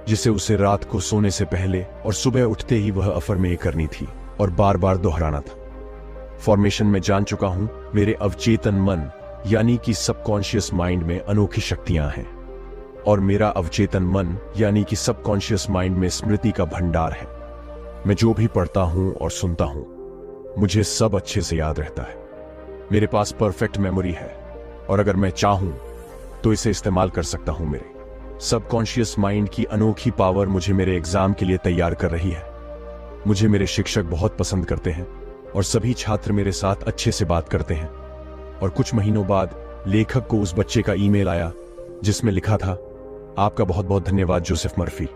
जिसे उसे रात को सोने से पहले और सुबह उठते ही वह अफर्मेशन करनी थी और बार बार दोहराना था। फॉर्मेशन में जान चुका हूं, मेरे अवचेतन मन यानी कि सबकॉन्शियस माइंड में अनोखी शक्तियां हैं, और मेरा अवचेतन मन यानी कि सबकॉन्शियस माइंड में स्मृति का भंडार है। मैं जो भी पढ़ता हूं और सुनता हूं मुझे सब अच्छे से याद रहता है। मेरे पास परफेक्ट मेमोरी है और अगर मैं चाहूं तो इसे इस्तेमाल कर सकता हूं। मेरे सबकॉन्शियस माइंड की अनोखी पावर मुझे मेरे एग्जाम के लिए तैयार कर रही है। मुझे मेरे शिक्षक बहुत पसंद करते हैं और सभी छात्र मेरे साथ अच्छे से बात करते हैं। और कुछ महीनों बाद लेखक को उस बच्चे का ईमेल आया जिसमें लिखा था, आपका बहुत बहुत धन्यवाद जोसेफ मर्फी।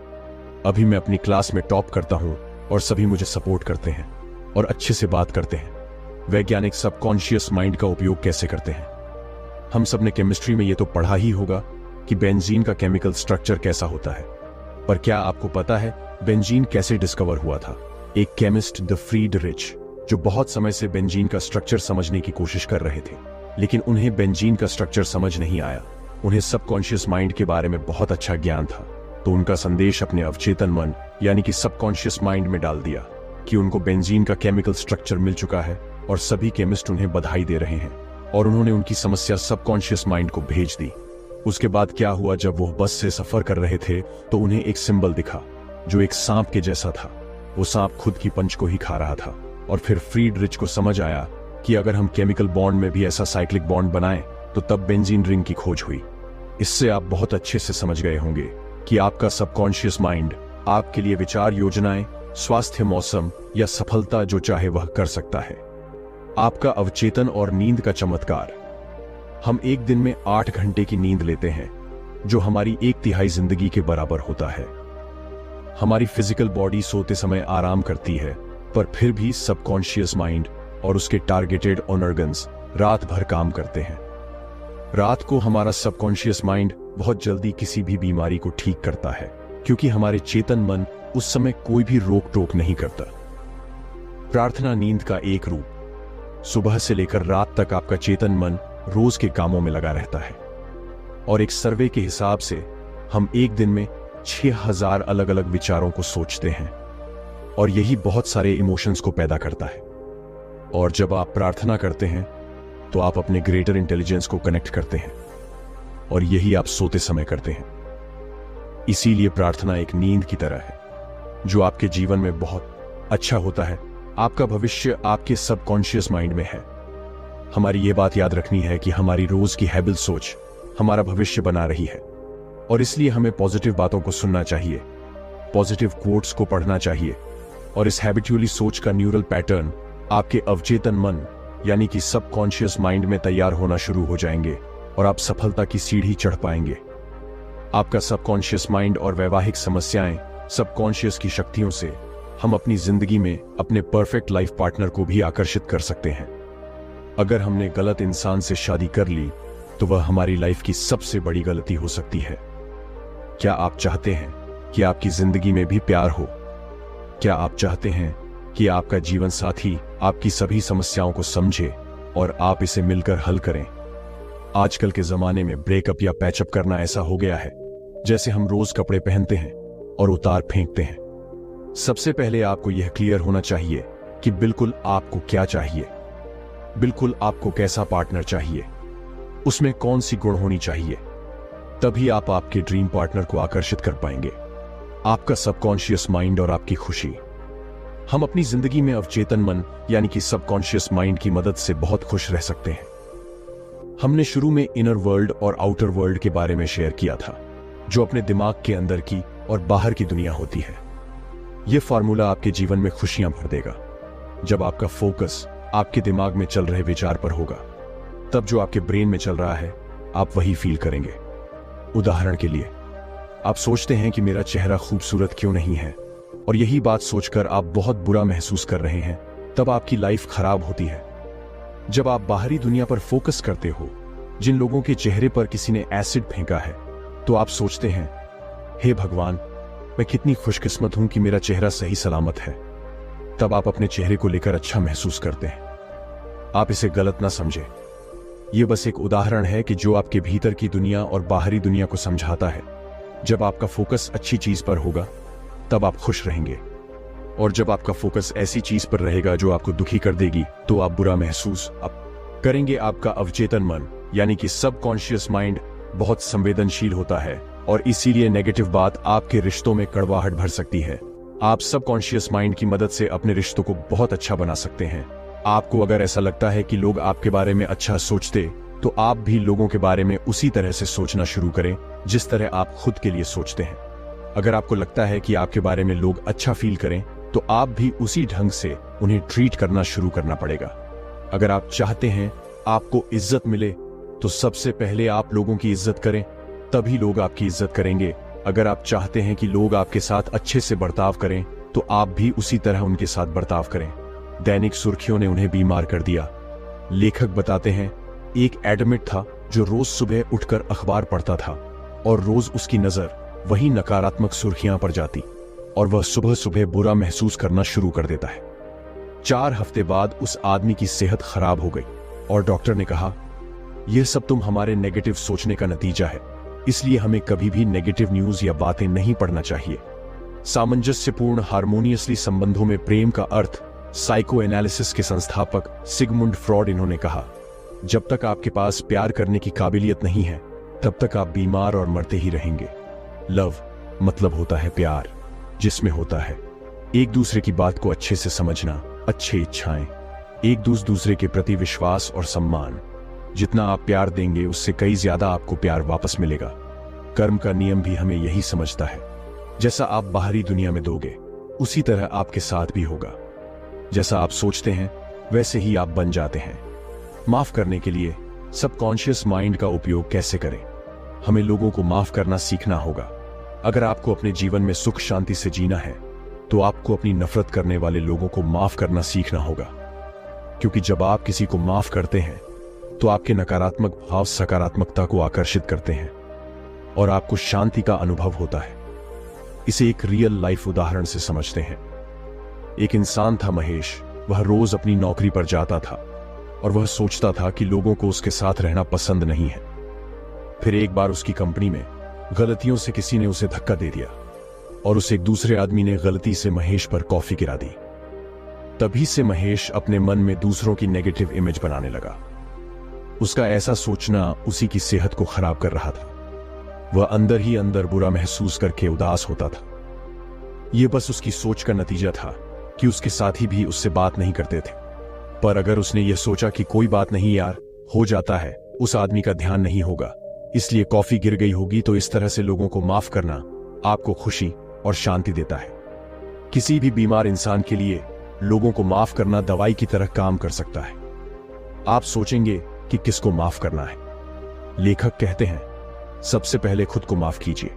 अभी मैं अपनी क्लास में टॉप करता हूं और सभी मुझे सपोर्ट करते हैं और अच्छे से बात करते हैं। वैज्ञानिक सबकॉन्शियस माइंड का उपयोग कैसे करते हैं? हम सब ने केमिस्ट्री में यह तो पढ़ा ही होगा कि बेंजीन का केमिकल स्ट्रक्चर कैसा होता है, पर क्या आपको पता है बेंजीन कैसे डिस्कवर हुआ था? एक केमिस्ट द फ्रीडरिच जो बहुत समय से बेंजीन का स्ट्रक्चर समझने की कोशिश कर रहे थे, लेकिन उन्हें बेंजीन का स्ट्रक्चर समझ नहीं आया। उन्हें सबकॉन्शियस माइंड के बारे में बहुत अच्छा ज्ञान था, तो उनका संदेश अपने अवचेतन मन यानी कि सबकॉन्शियस माइंड में डाल दिया कि उनको बेंजीन का केमिकल स्ट्रक्चर मिल चुका है और सभी केमिस्ट उन्हें बधाई दे रहे हैं, और उन्होंने उनकी समस्या सबकॉन्शियस माइंड को भेज दी। उसके बाद क्या हुआ, जब वो बस से सफर कर रहे थे तो उन्हें एक सिंबल दिखा जो एक सांप के जैसा था। वो सांप खुद की पंच को ही खा रहा था, और फिर फ्रीडरिच को समझ आया कि अगर हम केमिकल बॉन्ड में भी ऐसा साइक्लिक बॉन्ड बनाएं तो तब बेंजीन रिंग की खोज हुई। इससे आप बहुत अच्छे से समझ गए होंगे कि आपका सबकॉन्शियस माइंड आपके लिए विचार, योजनाएं, स्वास्थ्य, मौसम या सफलता जो चाहे वह कर सकता है। आपका अवचेतन और नींद का चमत्कार। हम एक दिन में 8 घंटे की नींद लेते हैं जो हमारी 1/3 जिंदगी के बराबर होता है। हमारी फिजिकल बॉडी सोते समय आराम करती है, पर फिर भी सबकॉन्शियस माइंड और उसके टारगेटेड ऑर्गन्स रात भर काम करते हैं। रात को हमारा सबकॉन्शियस माइंड बहुत जल्दी किसी भी बीमारी को ठीक करता है, क्योंकि हमारे चेतन मन उस समय कोई भी रोक टोक नहीं करता। प्रार्थना नींद का एक रूप। सुबह से लेकर रात तक आपका चेतन मन रोज के कामों में लगा रहता है, और एक सर्वे के हिसाब से हम एक दिन में 6000 अलग अलग विचारों को सोचते हैं, और यही बहुत सारे इमोशंस को पैदा करता है। और जब आप प्रार्थना करते हैं तो आप अपने ग्रेटर इंटेलिजेंस को कनेक्ट करते हैं, और यही आप सोते समय करते हैं। इसीलिए प्रार्थना एक नींद की तरह है जो आपके जीवन में बहुत अच्छा होता है। आपका भविष्य आपके सबकॉन्शियस माइंड में है। हमारी ये बात याद रखनी है कि हमारी रोज की हैबिट सोच हमारा भविष्य बना रही है, और इसलिए हमें पॉजिटिव बातों को सुनना चाहिए, पॉजिटिव कोट्स को पढ़ना चाहिए, और इस हैबिचुअली सोच का न्यूरल पैटर्न आपके अवचेतन मन यानी कि सबकॉन्शियस माइंड में तैयार होना शुरू हो जाएंगे, और आप सफलता की सीढ़ी चढ़ पाएंगे। आपका सबकॉन्शियस माइंड और वैवाहिक समस्याएं, सबकॉन्शियस की शक्तियों से हम अपनी जिंदगी में अपने परफेक्ट लाइफ पार्टनर को भी आकर्षित कर सकते हैं। अगर हमने गलत इंसान से शादी कर ली तो वह हमारी लाइफ की सबसे बड़ी गलती हो सकती है। क्या आप चाहते हैं कि आपकी जिंदगी में भी प्यार हो? क्या आप चाहते हैं कि आपका जीवन साथी आपकी सभी समस्याओं को समझे और आप इसे मिलकर हल करें? आजकल के जमाने में ब्रेकअप या पैचअप करना ऐसा हो गया है जैसे हम रोज कपड़े पहनते हैं और उतार फेंकते हैं। सबसे पहले आपको यह क्लियर होना चाहिए कि बिल्कुल आपको क्या चाहिए, बिल्कुल आपको कैसा पार्टनर चाहिए, उसमें कौन सी गुण होनी चाहिए। तभी आप आपके ड्रीम पार्टनर को आकर्षित कर पाएंगे। आपका सबकॉन्शियस माइंड और आपकी खुशी। हम अपनी जिंदगी में अवचेतन मन यानी कि सबकॉन्शियस माइंड की मदद से बहुत खुश रह सकते हैं। हमने शुरू में इनर वर्ल्ड और आउटर वर्ल्ड के बारे में शेयर किया था। जो अपने दिमाग के अंदर की और बाहर की दुनिया होती है। यह फार्मूला आपके जीवन में खुशियां भर देगा। जब आपका फोकस आपके दिमाग में चल रहे विचार पर होगा, तब जो आपके ब्रेन में चल रहा है आप वही फील करेंगे। उदाहरण के लिए, आप सोचते हैं कि मेरा चेहरा खूबसूरत क्यों नहीं है, और यही बात सोचकर आप बहुत बुरा महसूस कर रहे हैं, तब आपकी लाइफ खराब होती है। जब आप बाहरी दुनिया पर फोकस करते हो, जिन लोगों के चेहरे पर किसी ने एसिड फेंका है, तो आप सोचते हैं, हे भगवान, मैं कितनी खुशकिस्मत हूं कि मेरा चेहरा सही सलामत है। तब आप अपने चेहरे को लेकर अच्छा महसूस करते हैं। आप इसे गलत ना समझें, यह बस एक उदाहरण है कि जो आपके भीतर की दुनिया और बाहरी दुनिया को समझाता है। जब आपका फोकस अच्छी चीज पर होगा, तब आप खुश रहेंगे, और जब आपका फोकस ऐसी चीज पर रहेगा जो आपको दुखी कर देगी, तो आप बुरा महसूस करेंगे। आपका अवचेतन मन यानी कि सबकॉन्शियस माइंड बहुत संवेदनशील होता है, और इसीलिए नेगेटिव बात आपके रिश्तों में कड़वाहट भर सकती है। आप सबकॉन्शियस माइंड की मदद से अपने रिश्तों को बहुत अच्छा बना सकते हैं। आपको अगर ऐसा लगता है कि लोग आपके बारे में अच्छा सोचते, तो आप भी लोगों के बारे में उसी तरह से सोचना शुरू करें जिस तरह आप खुद के लिए सोचते हैं। अगर आपको लगता है कि आपके बारे में लोग अच्छा फील करें, तो आप भी उसी ढंग से उन्हें ट्रीट करना शुरू करना पड़ेगा। अगर आप चाहते हैं आपको इज्जत मिले, तो सबसे पहले आप लोगों की इज्जत करें, तभी लोग आपकी इज्जत करेंगे। अगर आप चाहते हैं कि लोग आपके साथ अच्छे से बर्ताव करें, तो आप भी उसी तरह उनके साथ बर्ताव करें। दैनिक सुर्खियों ने उन्हें बीमार कर दिया। लेखक बताते हैं, एक एडमिट था जो रोज सुबह उठकर अखबार पढ़ता था, और रोज उसकी नजर वही नकारात्मक सुर्खियां पर जाती, और वह सुबह सुबह बुरा महसूस करना शुरू कर देता है। 4 हफ्ते बाद उस आदमी की सेहत खराब हो गई, और डॉक्टर ने कहा, यह सब तुम हमारे नेगेटिव सोचने का नतीजा है, इसलिए हमें कभी भी नेगेटिव न्यूज या बातें नहीं पढ़ना चाहिए। सामंजस्यपूर्ण हार्मोनियसली संबंधों में प्रेम का अर्थ साइको एनालिसिस के संस्थापक सिगमुंड फ्रॉड इन्होंने कहा, जब तक आपके पास प्यार करने की काबिलियत नहीं है, तब तक आप बीमार और मरते ही रहेंगे। लव मतलब होता है प्यार, जिसमें होता है एक दूसरे की बात को अच्छे से समझना, अच्छी इच्छाएं, एक दूसरे के प्रति विश्वास और सम्मान। जितना आप प्यार देंगे, उससे कई ज्यादा आपको प्यार वापस मिलेगा। कर्म का नियम भी हमें यही समझता है, जैसा आप बाहरी दुनिया में दोगे, उसी तरह आपके साथ भी होगा। जैसा आप सोचते हैं, वैसे ही आप बन जाते हैं। माफ करने के लिए सबकॉन्शियस माइंड का उपयोग कैसे करें? हमें लोगों को माफ करना सीखना होगा। अगर आपको अपने जीवन में सुख शांति से जीना है, तो आपको अपनी नफरत करने वाले लोगों को माफ करना सीखना होगा, क्योंकि जब आप किसी को माफ करते हैं, तो आपके नकारात्मक भाव सकारात्मकता को आकर्षित करते हैं, और आपको शांति का अनुभव होता है। इसे एक रियल लाइफ उदाहरण से समझते हैं। एक इंसान था महेश। वह रोज अपनी नौकरी पर जाता था, और वह सोचता था कि लोगों को उसके साथ रहना पसंद नहीं है। फिर एक बार उसकी कंपनी में गलतियों से किसी ने उसे धक्का दे दिया, और उस एक दूसरे आदमी ने गलती से महेश पर कॉफी गिरा दी। तभी से महेश अपने मन में दूसरों की नेगेटिव इमेज बनाने लगा। उसका ऐसा सोचना उसी की सेहत को खराब कर रहा था। वह अंदर ही अंदर बुरा महसूस करके उदास होता था। यह बस उसकी सोच का नतीजा था कि उसके साथी भी उससे बात नहीं करते थे। पर अगर उसने यह सोचा कि कोई बात नहीं यार, हो जाता है, उस आदमी का ध्यान नहीं होगा, इसलिए कॉफी गिर गई होगी, तो इस तरह से लोगों को माफ करना आपको खुशी और शांति देता है। किसी भी बीमार इंसान के लिए लोगों को माफ करना दवाई की तरह काम कर सकता है। आप सोचेंगे कि किसको माफ करना है? लेखक कहते हैं, सबसे पहले खुद को माफ कीजिए।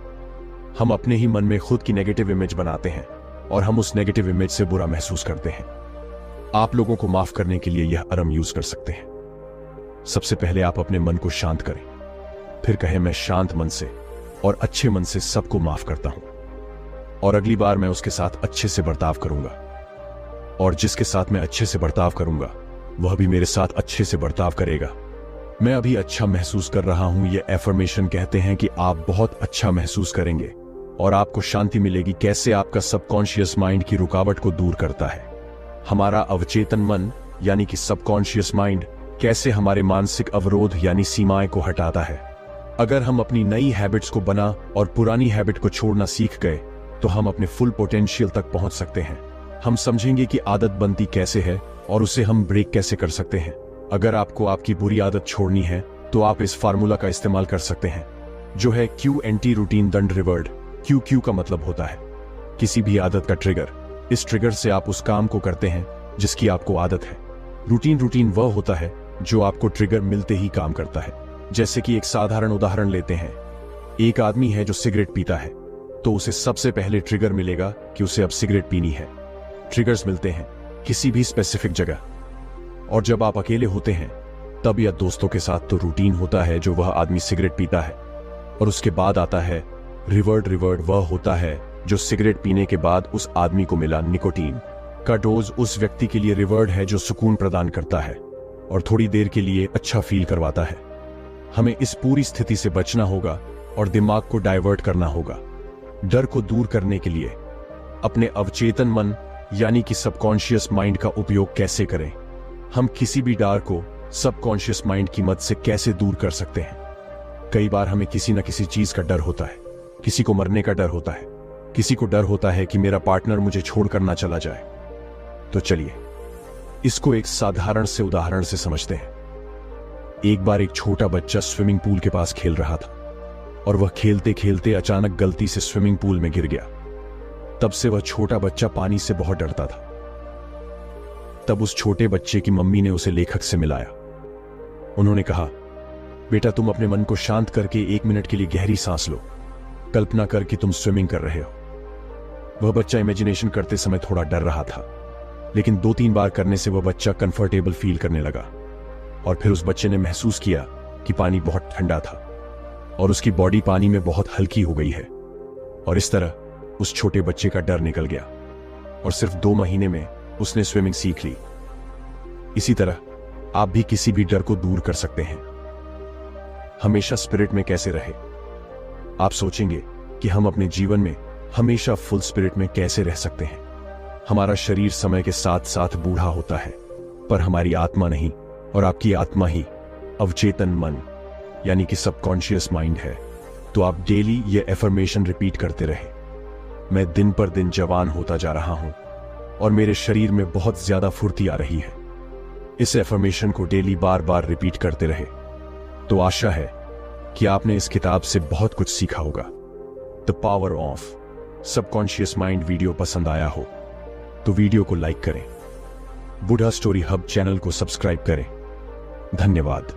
हम अपने ही मन में खुद की नेगेटिव इमेज बनाते हैं, और हम उस नेगेटिव इमेज से बुरा महसूस करते हैं। आप लोगों को माफ करने के लिए यह अरम यूज कर सकते हैं। सबसे पहले आप अपने मन को शांत करें, फिर कहें, मैं शांत मन से और अच्छे मन से सबको माफ करता हूं, और अगली बार मैं उसके साथ अच्छे से बर्ताव करूंगा, और जिसके साथ मैं अच्छे से बर्ताव करूंगा, वह भी मेरे साथ अच्छे से बर्ताव करेगा। मैं अभी अच्छा महसूस कर रहा हूं। ये एफर्मेशन कहते हैं कि आप बहुत अच्छा महसूस करेंगे और आपको शांति मिलेगी। कैसे आपका सबकॉन्शियस माइंड की रुकावट को दूर करता है। हमारा अवचेतन मन यानी कि सबकॉन्शियस माइंड कैसे हमारे मानसिक अवरोध यानी सीमाएं को हटाता है। अगर हम अपनी नई हैबिट्स को बना और पुरानी हैबिट को छोड़ना सीख गए, तो हम अपने फुल पोटेंशियल तक पहुंच सकते हैं। हम समझेंगे कि आदत बनती कैसे है और उसे हम ब्रेक कैसे कर सकते हैं। अगर आपको आपकी बुरी आदत छोड़नी है, तो आप इस फार्मूला का इस्तेमाल कर सकते हैं। जो है QNT रूटीन दंड रिवर्ड। QQ का मतलब होता है किसी भी आदत का ट्रिगर। इस ट्रिगर से आप उस काम को करते हैं जिसकी आपको आदत है। रूटीन वह होता है जो आपको ट्रिगर मिलते ही काम करता है। जैसे कि एक साधारण उदाहरण लेते हैं, एक आदमी है जो सिगरेट पीता है, तो उसे सबसे पहले ट्रिगर मिलेगा कि उसे अब सिगरेट पीनी है। ट्रिगर्स मिलते हैं किसी भी स्पेसिफिक जगह, और जब आप अकेले होते हैं तब या दोस्तों के साथ तो रूटीन होता है जो वह आदमी सिगरेट पीता है, और उसके बाद आता है रिवर्ड। वह होता है जो सिगरेट पीने के बाद उस आदमी को मिला निकोटीन का डोज। उस व्यक्ति के लिए रिवर्ड है जो सुकून प्रदान करता है और थोड़ी देर के लिए अच्छा फील करवाता है। हमें इस पूरी स्थिति से बचना होगा और दिमाग को डाइवर्ट करना होगा। डर को दूर करने के लिए अपने अवचेतन मन यानी कि सबकॉन्शियस माइंड का उपयोग कैसे करें? हम किसी भी डर को सबकॉन्शियस माइंड की मदद से कैसे दूर कर सकते हैं? कई बार हमें किसी न किसी चीज का डर होता है। किसी को मरने का डर होता है, किसी को डर होता है कि मेरा पार्टनर मुझे छोड़कर ना चला जाए। तो चलिए इसको एक साधारण से उदाहरण से समझते हैं। एक बार एक छोटा बच्चा स्विमिंग पूल के पास खेल रहा था और वह खेलते खेलते अचानक गलती से स्विमिंग पूल में गिर गया। तब से वह छोटा बच्चा पानी से बहुत डरता था। तब उस छोटे बच्चे की मम्मी ने उसे लेखक से मिलाया। उन्होंने कहा, बेटा तुम अपने मन को शांत करके 1 मिनट के लिए गहरी सांस लो। कल्पना कर कि तुम स्विमिंग कर रहे हो। वह बच्चा इमेजिनेशन करते समय थोड़ा डर रहा था, लेकिन 2-3 बार करने से वह बच्चा कंफर्टेबल फील करने लगा, और फिर उस बच्चे ने महसूस किया कि पानी बहुत ठंडा था और उसकी बॉडी पानी में बहुत हल्की हो गई है। और इस तरह उस छोटे बच्चे का डर निकल गया और सिर्फ 2 महीने में उसने स्विमिंग सीख ली। इसी तरह आप भी किसी भी डर को दूर कर सकते हैं। हमेशा स्पिरिट में कैसे रहे? आप सोचेंगे कि हम अपने जीवन में हमेशा फुल स्पिरिट में कैसे रह सकते हैं। हमारा शरीर समय के साथ साथ बूढ़ा होता है, पर हमारी आत्मा नहीं, और आपकी आत्मा ही अवचेतन मन यानी कि सबकॉन्शियस माइंड है। तो आप डेली ये एफर्मेशन रिपीट करते रहे, मैं दिन पर दिन जवान होता जा रहा हूं और मेरे शरीर में बहुत ज्यादा फुर्ती आ रही है। इस एफर्मेशन को डेली बार बार रिपीट करते रहे। तो आशा है कि आपने इस किताब से बहुत कुछ सीखा होगा। The power of subconscious mind video पसंद आया हो तो वीडियो को लाइक करें, बुढ़ा स्टोरी हब चैनल को सब्सक्राइब करें। धन्यवाद।